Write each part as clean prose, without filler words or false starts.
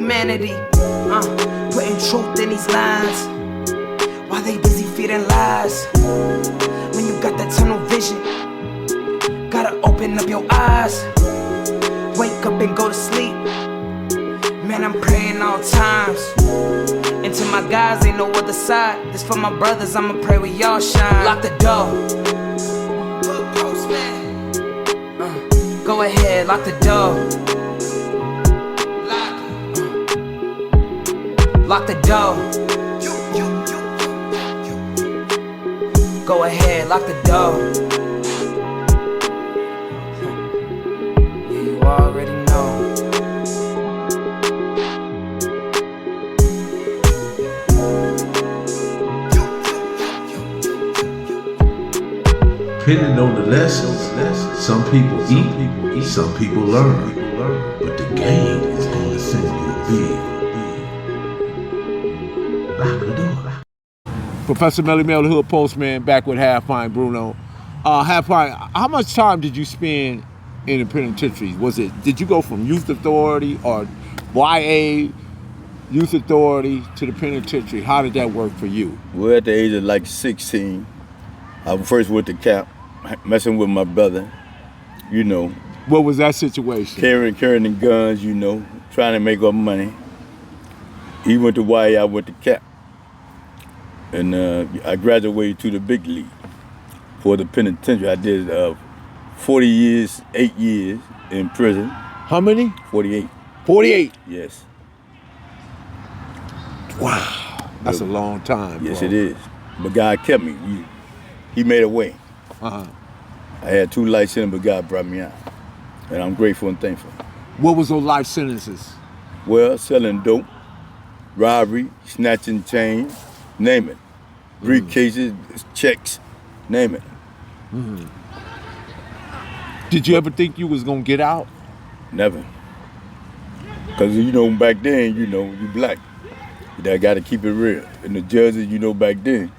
humanity. Putting truth in these lines while they busy feeding lies. When you got that tunnel vision, gotta open up your eyes. Wake up and go to sleep. Man, I'm praying all times. And to my guys, ain't no other side. This for my brothers, I'ma pray we all shine. Lock the door. Go ahead, lock the door. Lock the door. Go ahead, lock the door. Yeah, you already know. Depending on the lessons, some people eat, some people learn. But the game is going to send you a big. Lock the door. Professor Melly Mel, the Hood Postman, back with Half Pint Bruno. Half Pint, how much time did you spend in the penitentiary? Did you go from youth authority or YA youth authority to the penitentiary? How did that work for you? Well, at the age of like 16, I first went to camp, messing with my brother, you know. What was that situation? Carrying the guns, you know, trying to make up money. He went to YA, I went to camp. And I graduated to the big league for the penitentiary. I did 40 years, 8 years in prison. How many? 48. 48? Yes. Wow, that's a long time. Yes, bro. it is. But God kept me. He made a way. I had 2 life sentences, but God brought me out. And I'm grateful and thankful. What was those life sentences? Well, selling dope, robbery, snatching chains, name it. Briefcases, checks, name it. Did you ever think you was gonna get out? Never. Because, you know, back then, you know, you black. I got to keep it real. And the judges, you know, back then,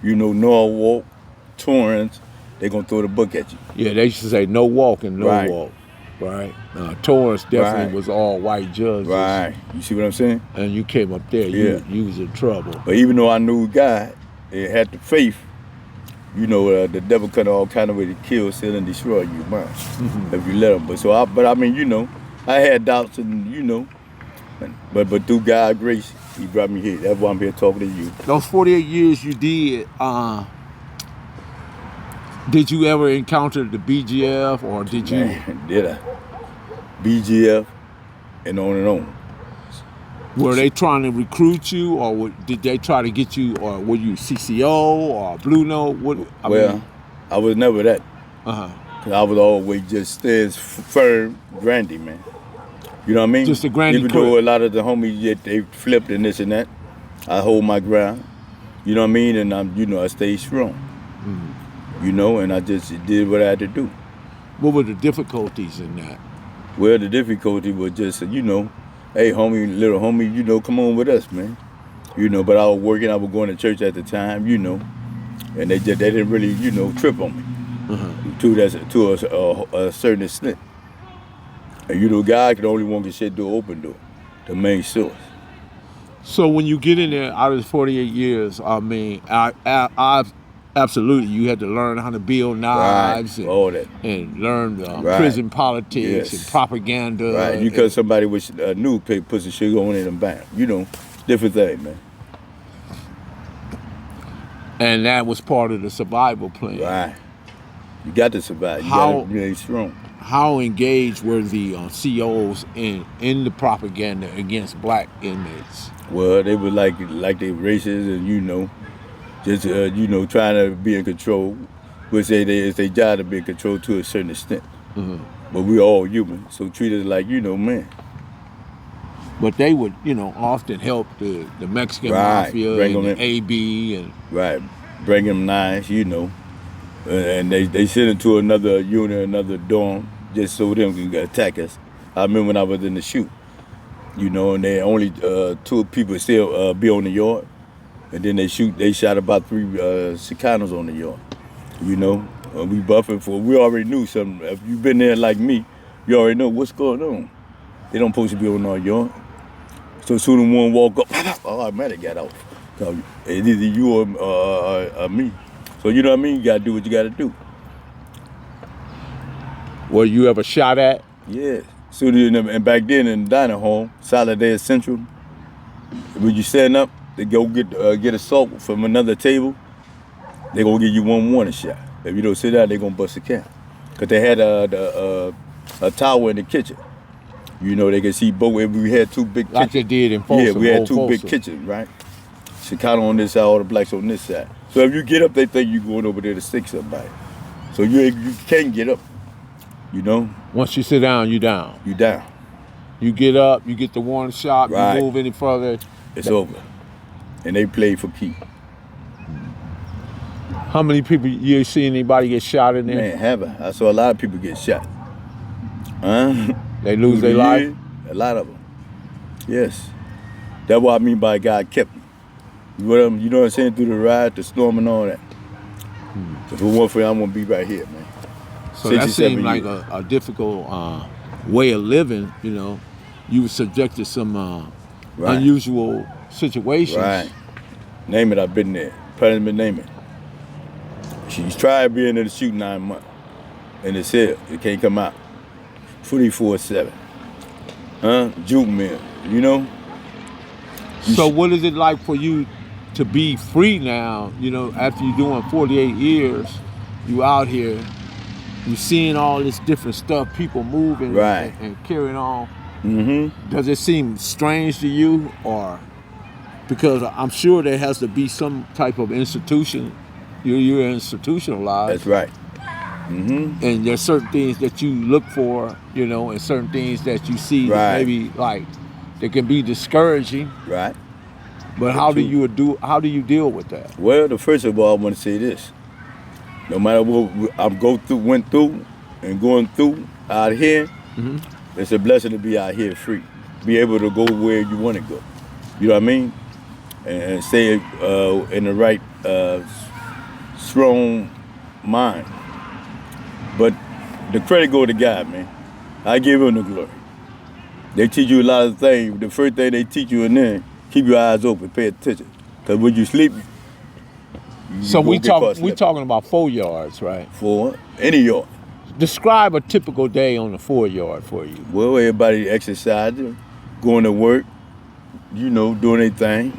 you know, Norwalk, Torrance, they going to throw the book at you. Yeah, they used to say no walking, no Right. walk. Right. Torrance definitely was all white judges. Right. You see what I'm saying? And you came up there, you was in trouble. But even though I knew God, and had the faith, you know, the devil could all kind of way to kill, steal, and destroy you, man, if you let him. But I mean, you know, I had doubts, and you know, but through God's grace, He brought me here. That's why I'm here talking to you. Those 48 years you did you ever encounter the BGF, or did you? Man, did I? BGF, and on and on. Were they trying to recruit you, or did they try to get you, or were you CCO or Bruno? I was never that. 'Cause I was always just stands firm, grandy, man. You know what I mean? Just a grandy. Even though a lot of the homies, they flipped and this and that, I hold my ground. You know what I mean? And I stayed strong. You know, and I just did what I had to do. What were the difficulties in that? Well, the difficulty was just, you know, hey, homie, little homie, you know, come on with us, man. You know, but I was working, I was going to church at the time, you know, and they didn't really, you know, trip on me to a certain extent. And you know, God can only want to shut door open door, the main source. So when you get in there out of the 48 years, I mean, I've absolutely, you had to learn how to build knives, and all that, and learn prison politics and propaganda. Right, because somebody was new, put some sugar on it and bam, you know, different thing, man. And that was part of the survival plan. Right, you got to survive. You got to be strong. How engaged were the COs in the propaganda against black inmates? Well, they were like they racist, and you know, just you know, trying to be in control. Which it's their job to be in control to a certain extent. But we're all human, so treat us like, you know, man. But they would, you know, often help the Mexican mafia and the AB and bring them knives, you know, and they send them to another unit, another dorm, just so them can attack us. I remember when I was in the shoot, you know, and they only 2 people still be on the yard, and then they shot about 3 Chicanos on the yard, you know. We buffing we already knew something. If you've been there like me, you already know what's going on. They don't supposed to be on our yard. So soon as one walk up, I automatically got off. 'Cause it's either you or me. So you know what I mean? You gotta do what you gotta do. Were you ever shot at? Yeah. So and back then in the dining hall, Solidarity Central, when you stand up, they go get assault from another table. They gonna give you one warning shot. If you don't sit down, they gonna bust the can. Cause they had a tower in the kitchen. You know, they could see both. We had two big Like kitchens. they did in Folsom. Yeah, we had Old two big Folsom. kitchens, right? Chicano on this side, all the blacks on this side. So if you get up, they think you going over there to stick somebody. So you can't get up. You know, Once you sit down, you down. you down. You get up, you get the warning shot, Right. you move any further. It's over. And they play for keep. How many people you see anybody get shot in there? Man, have I saw a lot of people get shot. Huh? They lose Through their the life? years, a lot of them. Yes. That's what I mean by God kept me. You know what I'm saying? Through the ride, the storm and all that. If it weren't for you, I'm going to be right here, man. So that 67 seemed like years. a difficult way of living, you know. You were subject to some Right. unusual situations. Right. Name it, I've been there. President, name it. She's tried being in the shoot 9 months. In the cell. It can't come out. 24/7. Juke mill. You know? So what is it like for you to be free now, you know, after you're doing 48 years, you out here, you seeing all this different stuff, people moving Right. and carrying on. Mm-hmm. Does it seem strange to you, or because I'm sure there has to be some type of institution, you're institutionalized. That's right. Mm-hmm. And there's certain things that you look for, you know, and certain things that you see that Right. maybe like that can be discouraging. Right. But how do you deal with that? Well, first of all, I want to say this. No matter what I went through and going through out here, it's a blessing to be out here free. Be able to go where you want to go. You know what I mean? And stay in the right strong mind. But the credit go to God, man. I give him the glory. They teach you a lot of things. The first thing they teach you in there, keep your eyes open, pay attention. Because when you sleep, So you we won't get caught talking slipping. about 4 yards, right? For any yard. Describe a typical day on the 4 yard for you. Well, everybody exercising, going to work, you know, doing their thing.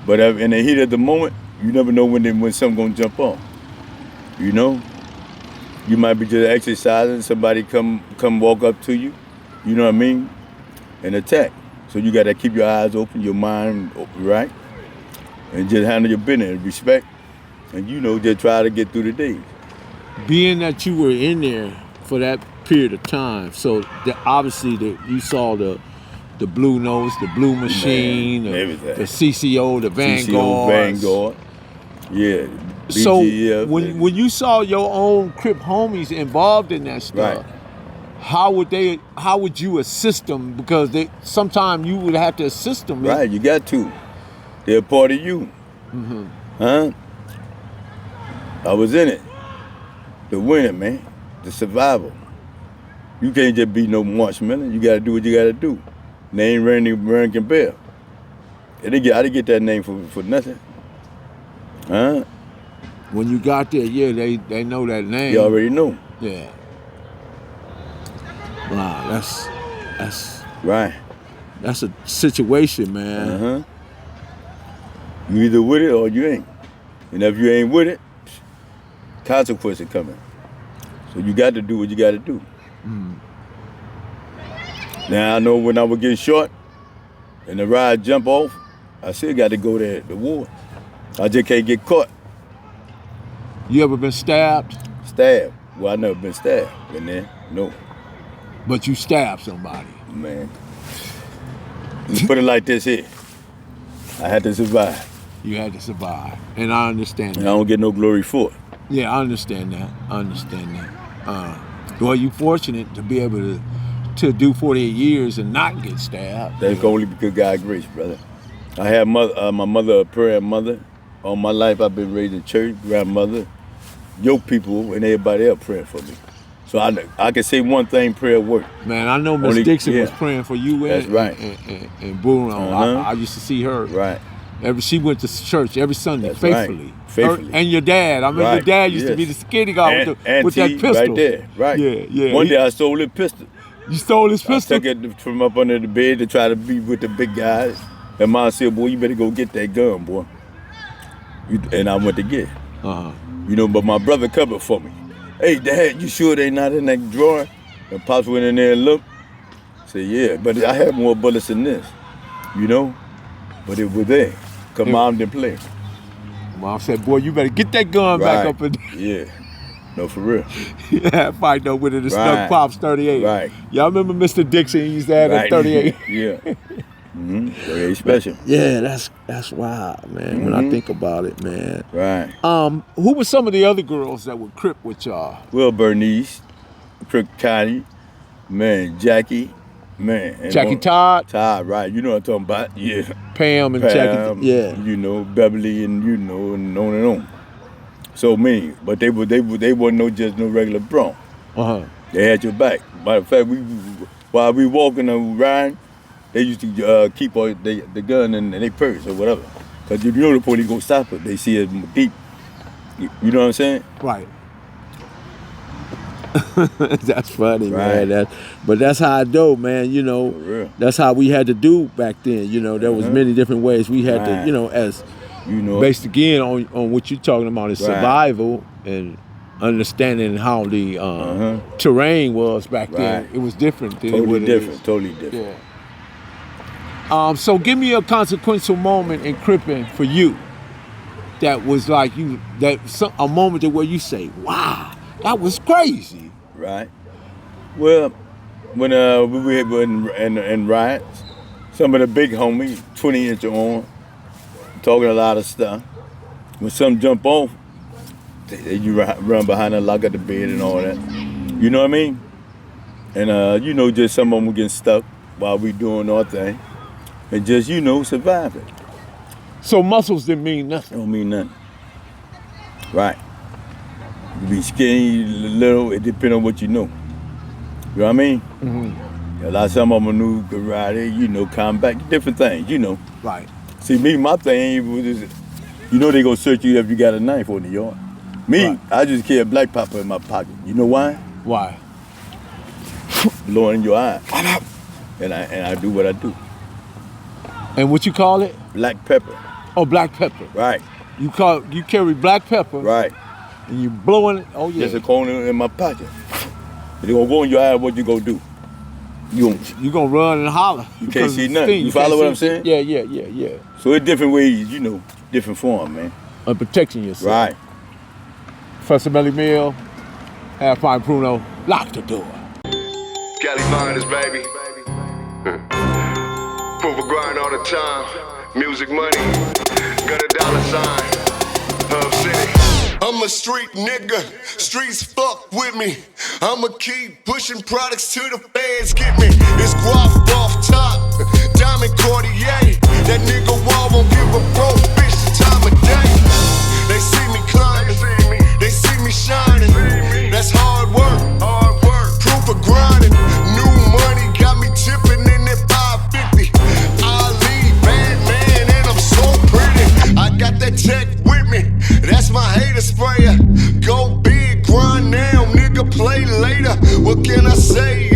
But in the heat of the moment, you never know when something gonna jump on. You know? You might be just exercising, somebody come walk up to you, you know what I mean, and attack. So you gotta keep your eyes open, your mind open, right? And just handle your business, respect, and you know, just try to get through the days. Being that you were in there for that period of time, so obviously you saw the Blue Notes, the Blue Machine, everything. the CCO, the Vanguard. CCO, Vanguard. Yeah. So BGF, when you saw your own Crip homies involved in that stuff, Right. how would you assist them? Because sometimes you would have to assist them. Right, you got to. They're a part of you. Huh? I was in it. The winning, man. The survival. You can't just be no marshmallow. You gotta do what you gotta do. Name Randy American Bell. I didn't get that name for nothing. Huh? When you got there, yeah, they know that name. You already know. Yeah. Wow, Right. that's a situation, man. Uh-huh. You either with it or you ain't. And if you ain't with it, consequences coming. So you got to do what you got to do. Now I know when I would get short and the ride jump off, I still got to go there to war. I just can't get caught. You ever been stabbed? Stabbed. Well, I never been stabbed in there. No, But you stabbed somebody. man. Let's put it like this here. I had to survive. You had to survive, and I understand And I that. don't get no glory for it. Yeah, I understand that. Well, you're fortunate to be able to do 48 years and not get stabbed. That's only because God's grace, brother. I had my mother a prayer mother. All my life I've been raised in church, grandmother, your people and everybody else praying for me. So So I can say one thing, prayer work. Man, I know Miss Only- Dixon yeah. was praying for you That's right. and Bruno. Uh-huh. I used to see her. Right. She went to church every Sunday That's right. faithfully. Faithfully. And your dad. I remember your Right. dad used to be Yes. the skinny guy with that Auntie, pistol. right there. Right. Yeah, yeah. One day I stole his pistol. You stole his pistol? I took it from up under the bed to try to be with the big guys. And mom said, boy, you better go get that gun, boy. And I went to get it. Uh-huh. You know, but my brother covered for me. Hey, Dad, you sure they not in that drawer? And Pops went in there and looked. Said, yeah, but I had more bullets than this, you know? But it was there, because Mom didn't play. Mom said, boy, you better get that gun back up in there. Yeah. No, for real. Yeah, fight though with it. The Snug Pops 38. Right. Y'all remember Mr. Dixon? He used to have that 38. Yeah. 38 special. Yeah, that's wild, man. When I think about it, man. Right. Who were some of the other girls that would crip with y'all? Well, Bernice, Crick Connie, man, Jackie, man. And Jackie Todd? Todd, right. You know what I'm talking about. Yeah. Pam and Pam, Jackie. Yeah. You know, Beverly and you know, and on and on. So many. But they wasn't just no regular bro. Uh-huh. They had your back. Matter of fact, while we walking and riding, they used to keep the gun in their purse or whatever. Because you know the police gonna stop it. They see it deep. You know what I'm saying? Right. That's funny, Right. man. But that's how I do, man. You know, For real. that's how we had to do back then. You know, there was many different ways we had to, Right. you know, as You know. based again on what you're talking about is Right. survival and understanding how the terrain was back then. Right. It was different than Totally what it different. is. Totally different. Yeah. So give me a consequential moment in cripping for you that was like a moment where you say, wow, that was crazy. Right. Well, when we were in riots, some of the big homies, 20-inch on, talking a lot of stuff. When some jump off, you run behind and lock at the bed and all that. You know what I mean? And you know, just some of them were getting stuck while we doing our thing. And just, you know, surviving. So muscles didn't mean nothing. Don't mean nothing. Right. You be skinny, little, it depends on what you know. You know what I mean? Mm-hmm. A lot of some of them knew karate, you know, combat, different things, you know. Right. See, me, my thing was just, you know they gonna search you if you got a knife on the yard. Me, Right. I just carry a black pepper in my pocket. You know why? Why? Blowing in your eye. And I do what I do. And what you call it? Black pepper. Oh, black pepper. Right. You carry black pepper. Right. And you blowing it. Oh yeah. Just a corner in my pocket. If they gonna go in your eye, what you gonna do? You gonna run and holler. You can't see nothing. You follow what I'm saying? Yeah. So it's different ways, you know, different form, man. Of protecting yourself. Right. Professor Melly Mill, Half Pint Bruno, lock the door. Cali finest, baby. Proof of grind all the time. Music money. Got a dollar sign. Hub City. I'm a street nigga. Streets fuck with me. I'ma keep pushing products till the feds get me. It's guap off top. Diamond Cartier. That nigga Wall won't give a broke bitch the time of day. They see me climbing. They see me shining. That's hard work. Proof of grinding. New money got me tipping in that 550. Ali, bad man, and I'm so pretty. I got that tech with me. That's my hater sprayer. Go big, grind now, nigga, play later. What can I say?